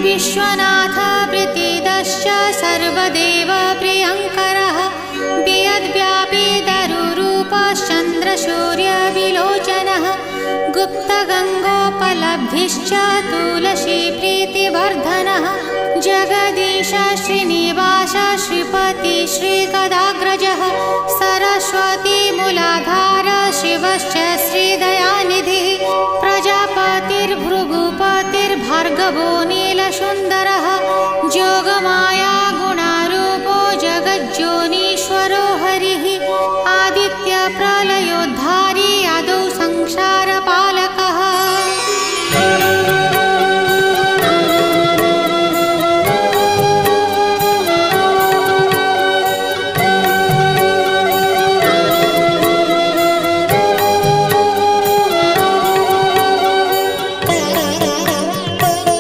विश्वनाथ प्रीतिदश्च सर्वदेव प्रियङ्करः वियद्व्यापी दरुरूपश्चन्द्रसूर्यविलोचनः गुप्तगङ्गोपलब्धिश्च तुलसी प्रीतिवर्धनः जगदीश श्रीनिवास श्रीपति श्रीगदाग्रजः सरस्वती मूलाधार शिवश्च श्रीदयानिधिः प्रजापतिर्भृगुपतिर्भार्गवो नीलसुन्दरः जोगमाया